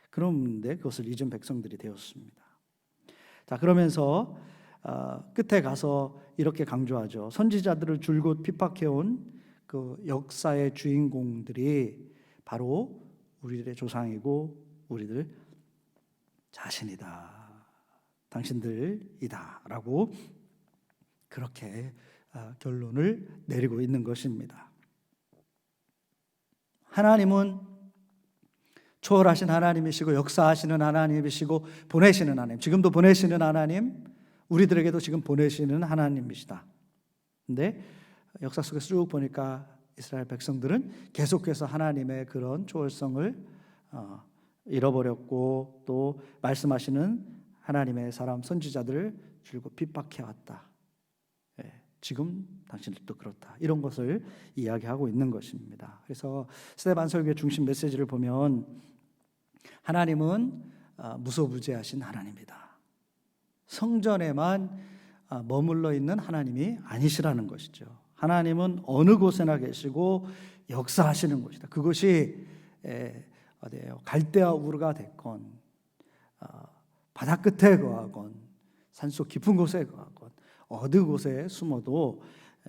그런데 그것을 잊은 백성들이 되었습니다. 자, 그러면서 끝에 가서 이렇게 강조하죠. 선지자들을 줄곧 핍박해온 그 역사의 주인공들이 바로 우리들의 조상이고 우리들 자신이다. 당신들이다. 라고 그렇게 결론을 내리고 있는 것입니다. 하나님은 초월하신 하나님이시고 역사하시는 하나님이시고 보내시는 하나님, 지금도 보내시는 하나님, 우리들에게도 지금 보내시는 하나님이시다. 근데 역사 속에 쭉 보니까 이스라엘 백성들은 계속해서 하나님의 그런 초월성을 잃어버렸고 또 말씀하시는 하나님의 사람 선지자들을 줄곧 핍박해왔다. 지금 당신들도 그렇다. 이런 것을 이야기하고 있는 것입니다. 그래서 스데반 설교의 중심 메시지를 보면 하나님은 무소부재하신 하나님이다. 성전에만 머물러 있는 하나님이 아니시라는 것이죠. 하나님은 어느 곳에나 계시고 역사하시는 것이다. 그것이 어디예요? 갈대아 우르가 됐건 바다 끝에 거하건 산속 깊은 곳에 거하건 어느 곳에 숨어도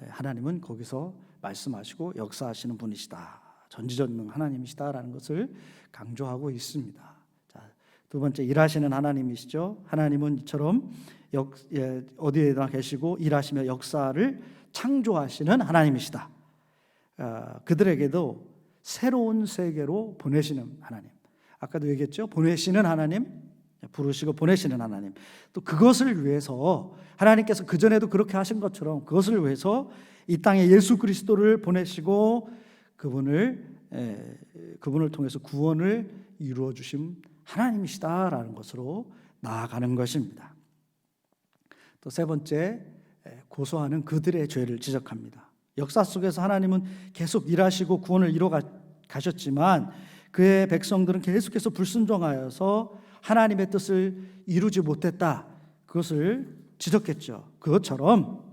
하나님은 거기서 말씀하시고 역사하시는 분이시다. 전지전능 하나님이시다라는 것을 강조하고 있습니다. 자, 두 번째, 일하시는 하나님이시죠. 하나님은 이처럼 어디에나 계시고 일하시며 역사를 창조하시는 하나님이시다. 그들에게도 새로운 세계로 보내시는 하나님. 아까도 얘기했죠. 보내시는 하나님, 부르시고 보내시는 하나님. 또 그것을 위해서 하나님께서 그전에도 그렇게 하신 것처럼 그것을 위해서 이 땅에 예수 그리스도를 보내시고 그분을 통해서 구원을 이루어 주신 하나님이시다라는 것으로 나아가는 것입니다. 또 세 번째, 고소하는 그들의 죄를 지적합니다. 역사 속에서 하나님은 계속 일하시고 구원을 이루어 가셨지만 그의 백성들은 계속해서 불순종하여서 하나님의 뜻을 이루지 못했다. 그것을 지적했죠. 그것처럼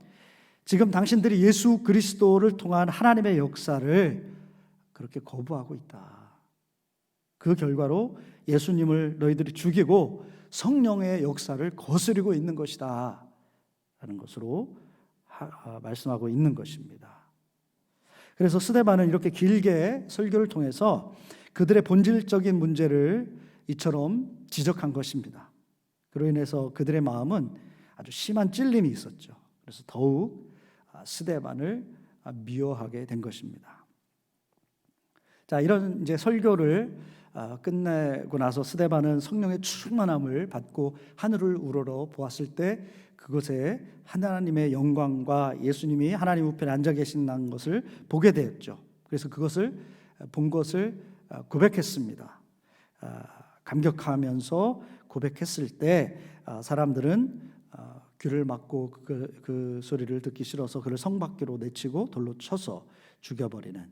지금 당신들이 예수 그리스도를 통한 하나님의 역사를 그렇게 거부하고 있다. 그 결과로 예수님을 너희들이 죽이고 성령의 역사를 거스리고 있는 것이다 라는 것으로 말씀하고 있는 것입니다. 그래서 스데반은 이렇게 길게 설교를 통해서 그들의 본질적인 문제를 이처럼 지적한 것입니다. 그로 인해서 그들의 마음은 아주 심한 찔림이 있었죠. 그래서 더욱 스데반을 미워하게 된 것입니다. 자, 이런 이제 설교를 끝내고 나서 스데반은 성령의 충만함을 받고 하늘을 우러러 보았을 때 그것에 하나님의 영광과 예수님이 하나님 우편에 앉아 계신다는 것을 보게 되었죠. 그래서 그것을 본 것을 고백했습니다. 감격하면서 고백했을 때 사람들은 귀를 막고 그 소리를 듣기 싫어서 그를 성 밖으로 내치고 돌로 쳐서 죽여버리는,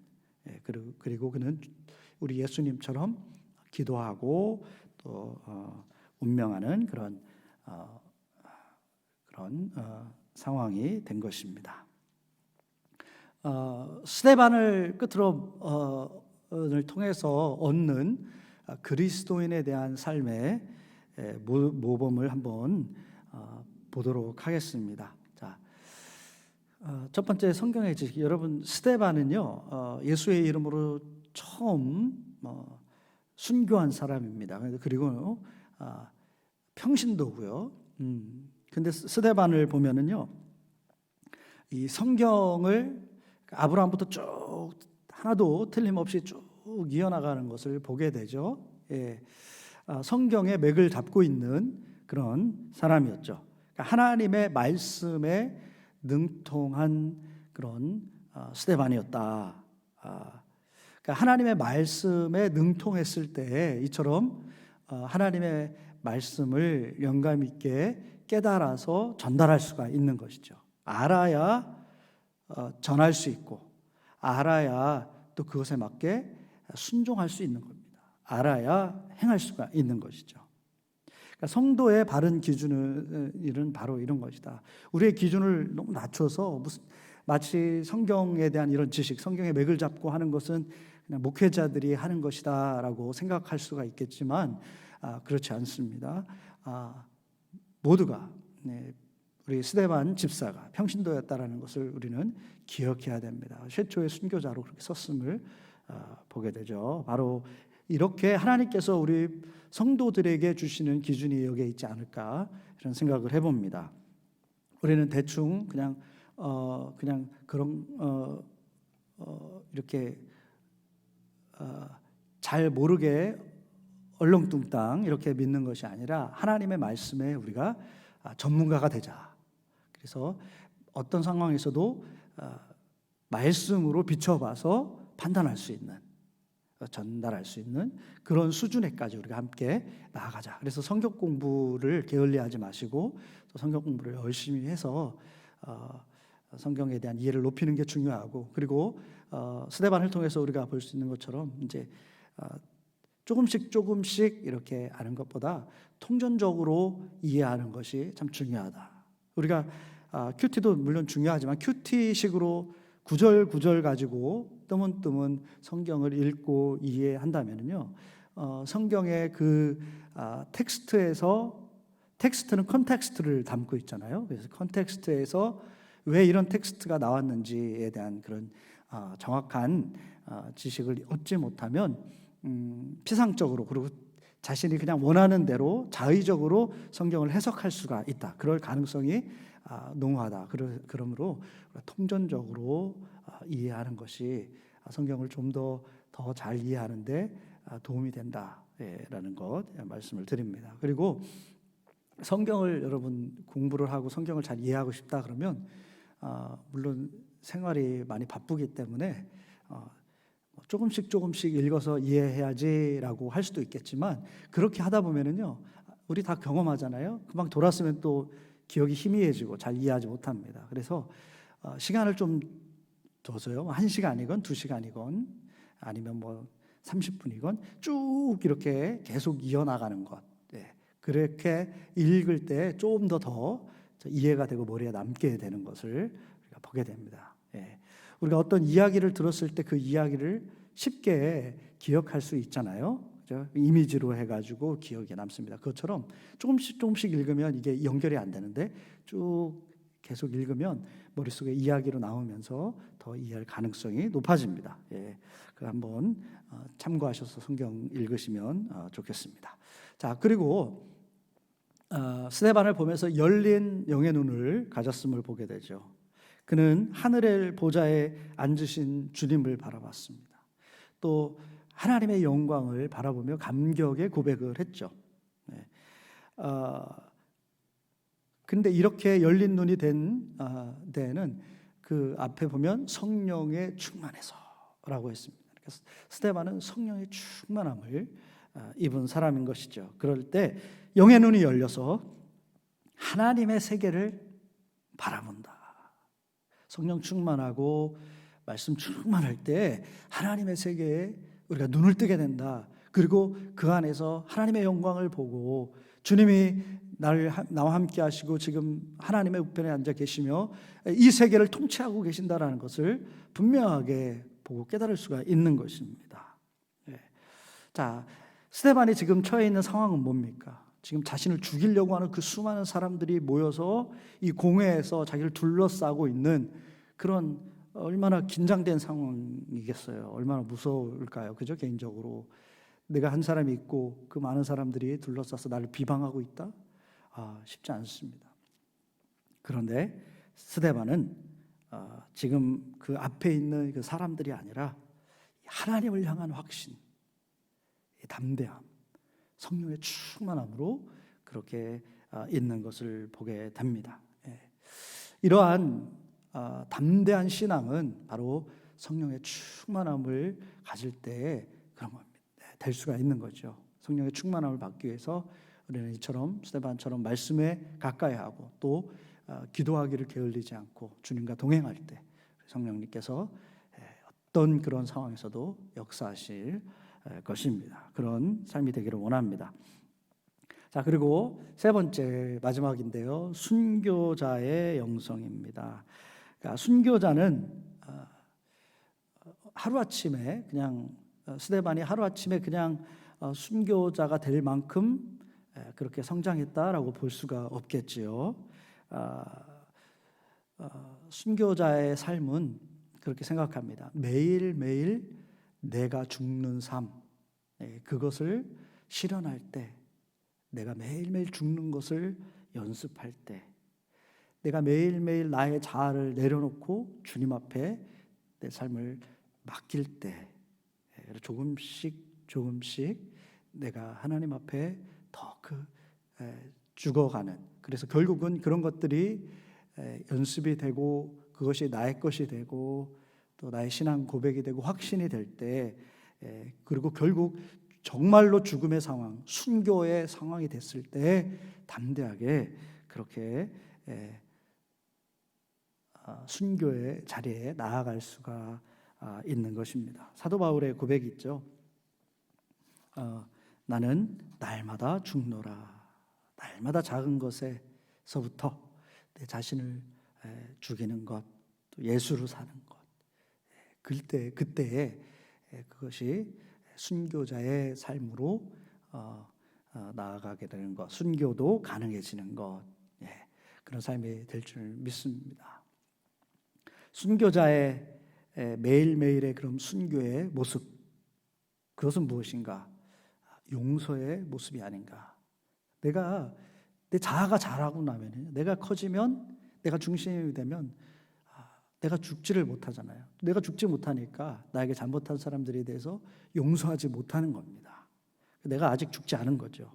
그리고 그는 우리 예수님처럼 기도하고 또 운명하는 그런 상황이 된 것입니다. 스데반을 끝으로 통해서 얻는 그리스도인에 대한 삶의 모범을 한번 보도록 하겠습니다. 자, 첫 번째 성경의 지식. 여러분, 스데반은요 예수의 이름으로 처음 순교한 사람입니다. 그리고 평신도고요. 근데 스데반을 보면은요, 이 성경을 아브라함부터 쭉 하나도 틀림없이 쭉 이어나가는 것을 보게 되죠. 예. 성경의 맥을 잡고 있는 그런 사람이었죠. 그러니까 하나님의 말씀에 능통한 그런 스데반이었다. 그러니까 하나님의 말씀에 능통했을 때 이처럼 하나님의 말씀을 영감 있게 깨달아서 전달할 수가 있는 것이죠. 알아야 전할 수 있고, 알아야 또 그것에 맞게 순종할 수 있는 겁니다. 알아야 행할 수가 있는 것이죠. 그러니까 성도의 바른 기준은 바로 이런 것이다. 우리의 기준을 너무 낮춰서 마치 성경에 대한 이런 지식, 성경의 맥을 잡고 하는 것은 그냥 목회자들이 하는 것이다라고 생각할 수가 있겠지만 그렇지 않습니다. 모두가 우리 스데반 집사가 평신도였다라는 것을 우리는 기억해야 됩니다. 최초의 순교자로 그렇게 썼음을 보게 되죠. 바로 이렇게 하나님께서 우리 성도들에게 주시는 기준이 여기에 있지 않을까 이런 생각을 해봅니다. 우리는 대충 그냥 그런 이렇게 잘 모르게 얼렁뚱땅 이렇게 믿는 것이 아니라 하나님의 말씀에 우리가 전문가가 되자. 그래서 어떤 상황에서도 말씀으로 비춰봐서 판단할 수 있는, 전달할 수 있는 그런 수준에까지 우리가 함께 나아가자. 그래서 성경 공부를 게을리하지 마시고 또 성경 공부를 열심히 해서 성경에 대한 이해를 높이는 게 중요하고, 그리고 스데반을 통해서 우리가 볼 수 있는 것처럼 이제 조금씩 이렇게 아는 것보다 통전적으로 이해하는 것이 참 중요하다. 우리가 큐티도 물론 중요하지만 큐티식으로 구절 가지고 뜨문뜨문 성경을 읽고 이해한다면요, 성경의 그 텍스트는 컨텍스트를 담고 있잖아요. 그래서 컨텍스트에서 왜 이런 텍스트가 나왔는지에 대한 그런 정확한 지식을 얻지 못하면 피상적으로, 그리고 자신이 그냥 원하는 대로 자의적으로 성경을 해석할 수가 있다. 그럴 가능성이 농후하다. 그러므로 통전적으로 이해하는 것이 성경을 좀 더 더 잘 이해하는데 도움이 된다라는 것 말씀을 드립니다. 그리고 성경을 여러분 공부를 하고 성경을 잘 이해하고 싶다 그러면 물론 생활이 많이 바쁘기 때문에 조금씩 읽어서 이해해야지라고 할 수도 있겠지만 그렇게 하다 보면은요 우리 다 경험하잖아요. 금방 돌았으면 또 기억이 희미해지고 잘 이해하지 못합니다. 그래서 시간을 좀 둬서요 1시간이건 2시간이건 아니면 뭐 30분이건 쭉 이렇게 계속 이어나가는 것 그렇게 읽을 때 조금 더 이해가 되고 머리에 남게 되는 것을 우리가 보게 됩니다. 우리가 어떤 이야기를 들었을 때 그 이야기를 쉽게 기억할 수 있잖아요. 그렇죠? 이미지로 해가지고 기억에 남습니다. 그것처럼 조금씩 읽으면 이게 연결이 안 되는데 쭉 계속 읽으면 머릿속에 이야기로 나오면서 더 이해할 가능성이 높아집니다. 그 한번 참고하셔서 성경 읽으시면 좋겠습니다. 자, 그리고 스데반을 보면서 열린 영의 눈을 가졌음을 보게 되죠. 그는 하늘의 보좌에 앉으신 주님을 바라봤습니다. 또 하나님의 영광을 바라보며 감격의 고백을 했죠. 근데 이렇게 열린 눈이 된 데에는 그 앞에 보면 성령에 충만해서라고 했습니다. 그래서 스데반은 성령의 충만함을 입은 사람인 것이죠. 그럴 때 영의 눈이 열려서 하나님의 세계를 바라본다. 성령 충만하고 말씀 충만할 때 하나님의 세계에 우리가 눈을 뜨게 된다. 그리고 그 안에서 하나님의 영광을 보고 주님이 나와 함께 하시고 지금 하나님의 우편에 앉아 계시며 이 세계를 통치하고 계신다라는 것을 분명하게 보고 깨달을 수가 있는 것입니다. 자, 스데반이 지금 처해 있는 상황은 뭡니까? 지금 자신을 죽이려고 하는 그 수많은 사람들이 모여서 이 공회에서 자기를 둘러싸고 있는 그런 얼마나 긴장된 상황이겠어요. 얼마나 무서울까요? 그죠? 개인적으로 내가 한 사람이 있고 그 많은 사람들이 둘러싸서 나를 비방하고 있다? 쉽지 않습니다. 그런데 스데반은 지금 그 앞에 있는 그 사람들이 아니라 하나님을 향한 확신, 담대함, 성령의 충만함으로 그렇게 있는 것을 보게 됩니다. 이러한 담대한 신앙은 바로 성령의 충만함을 가질 때 그런 겁니다. 될 수가 있는 거죠. 성령의 충만함을 받기 위해서 우리는 이처럼 스데반처럼 말씀에 가까이 하고 또 기도하기를 게을리지 않고 주님과 동행할 때 성령님께서 어떤 그런 상황에서도 역사하실 것입니다. 그런 삶이 되기를 원합니다. 자, 그리고 세 번째 마지막인데요. 순교자의 영성입니다. 그러니까 순교자는 하루아침에 그냥 스데반이 하루아침에 그냥 순교자가 될 만큼 그렇게 성장했다라고 볼 수가 없겠지요. 순교자의 삶은 그렇게 생각합니다. 매일매일 내가 죽는 삶, 그것을 실현할 때, 내가 매일매일 죽는 것을 연습할 때, 내가 매일매일 나의 자아를 내려놓고 주님 앞에 내 삶을 맡길 때 조금씩 내가 하나님 앞에 더 죽어가는, 그래서 결국은 그런 것들이 연습이 되고 그것이 나의 것이 되고 또 나의 신앙 고백이 되고 확신이 될 때, 그리고 결국 정말로 죽음의 상황, 순교의 상황이 됐을 때 담대하게 그렇게 순교의 자리에 나아갈 수가 있는 것입니다. 사도 바울의 고백이 있죠. 나는 날마다 죽노라. 날마다 작은 것에서부터 내 자신을 죽이는 것, 또 예수로 사는 것. 그때에 그것이 순교자의 삶으로 나아가게 되는 것, 순교도 가능해지는 것, 그런 삶이 될 줄 믿습니다. 순교자의 매일매일의 그런 순교의 모습, 그것은 무엇인가? 용서의 모습이 아닌가? 내 자아가 자라고 나면, 내가 커지면, 내가 중심이 되면 내가 죽지를 못하잖아요. 내가 죽지 못하니까 나에게 잘못한 사람들에 대해서 용서하지 못하는 겁니다. 내가 아직 죽지 않은 거죠.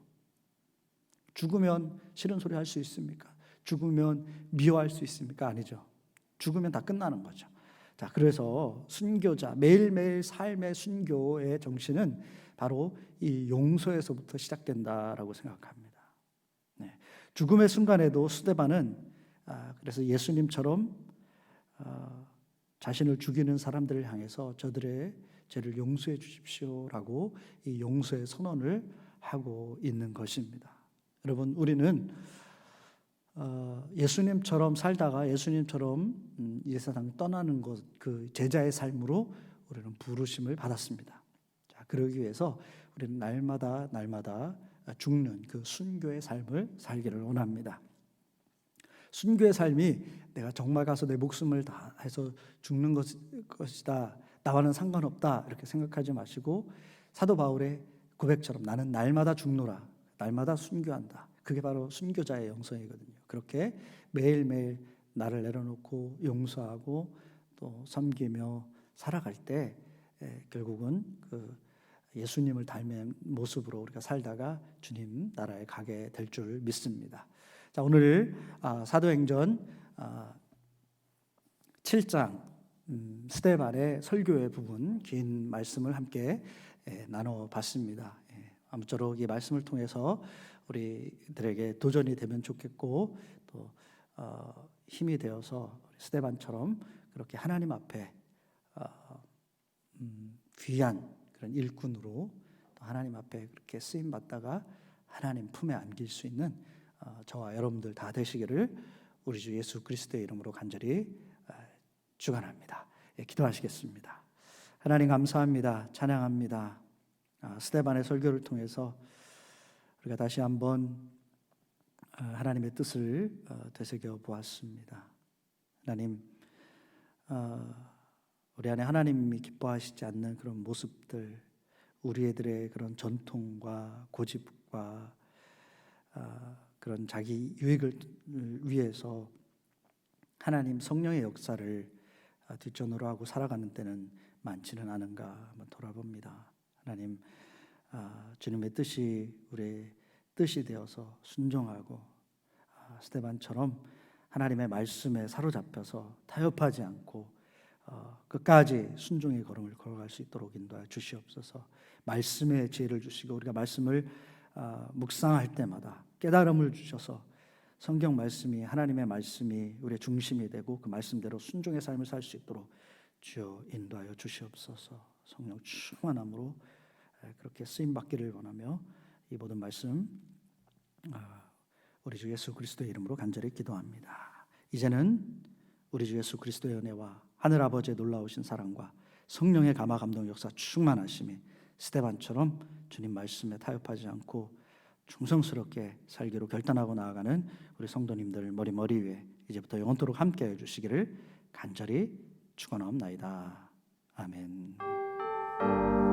죽으면 싫은 소리 할 수 있습니까? 죽으면 미워할 수 있습니까? 아니죠. 죽으면 다 끝나는 거죠. 자, 그래서 순교자, 매일매일 삶의 순교의 정신은 바로 이 용서에서부터 시작된다라고 생각합니다. 네. 죽음의 순간에도 스데반은 그래서 예수님처럼 자신을 죽이는 사람들을 향해서 저들의 죄를 용서해 주십시오라고 이 용서의 선언을 하고 있는 것입니다. 여러분, 우리는 예수님처럼 살다가 예수님처럼 이 세상 떠나는 것, 그 제자의 삶으로 우리는 부르심을 받았습니다. 자, 그러기 위해서 우리는 날마다 죽는 그 순교의 삶을 살기를 원합니다. 순교의 삶이 내가 정말 가서 내 목숨을 다해서 죽는 것이다, 나와는 상관없다 이렇게 생각하지 마시고 사도 바울의 고백처럼 나는 날마다 죽노라, 날마다 순교한다. 그게 바로 순교자의 영성이거든요. 그렇게 매일매일 나를 내려놓고 용서하고 또 섬기며 살아갈 때 결국은 그 예수님을 닮은 모습으로 우리가 살다가 주님 나라에 가게 될 줄 믿습니다. 자, 오늘 사도행전 7장 스데반의 설교의 부분 긴 말씀을 함께 나눠봤습니다. 아무쪼록 이 말씀을 통해서 우리들에게 도전이 되면 좋겠고 또 힘이 되어서 스데반처럼 그렇게 하나님 앞에 귀한 그런 일꾼으로 또 하나님 앞에 그렇게 쓰임 받다가 하나님 품에 안길 수 있는 저와 여러분들 다 되시기를 우리 주 예수 그리스도의 이름으로 간절히 축원합니다. 기도하시겠습니다. 하나님 감사합니다. 찬양합니다. 스데반의 설교를 통해서 우리가 다시 한번 하나님의 뜻을 되새겨 보았습니다. 하나님, 우리 안에 하나님이 기뻐하시지 않는 그런 모습들, 우리들의 그런 전통과 고집과 그런 자기 유익을 위해서 하나님 성령의 역사를 뒷전으로 하고 살아가는 때는 많지는 않은가 한번 돌아봅니다. 하나님, 주님의 뜻이 우리의 뜻이 되어서 순종하고 스데반처럼 하나님의 말씀에 사로잡혀서 타협하지 않고 끝까지 순종의 걸음을 걸어갈 수 있도록 인도하여 주시옵소서. 말씀의 지혜를 주시고 우리가 말씀을 묵상할 때마다 깨달음을 주셔서 성경 말씀이 하나님의 말씀이 우리의 중심이 되고 그 말씀대로 순종의 삶을 살 수 있도록 주여 인도하여 주시옵소서. 성령 충만함으로 그렇게 쓰임 받기를 원하며 이 모든 말씀 우리 주 예수 그리스도의 이름으로 간절히 기도합니다. 이제는 우리 주 예수 그리스도의 은혜와 하늘 아버지의 놀라우신 사랑과 성령의 감화 감동 역사 충만하심이 스데반처럼 주님 말씀에 타협하지 않고 충성스럽게 살기로 결단하고 나아가는 우리 성도님들 머리 위에 이제부터 영원토록 함께해 주시기를 간절히 축원하옵나이다. 아멘.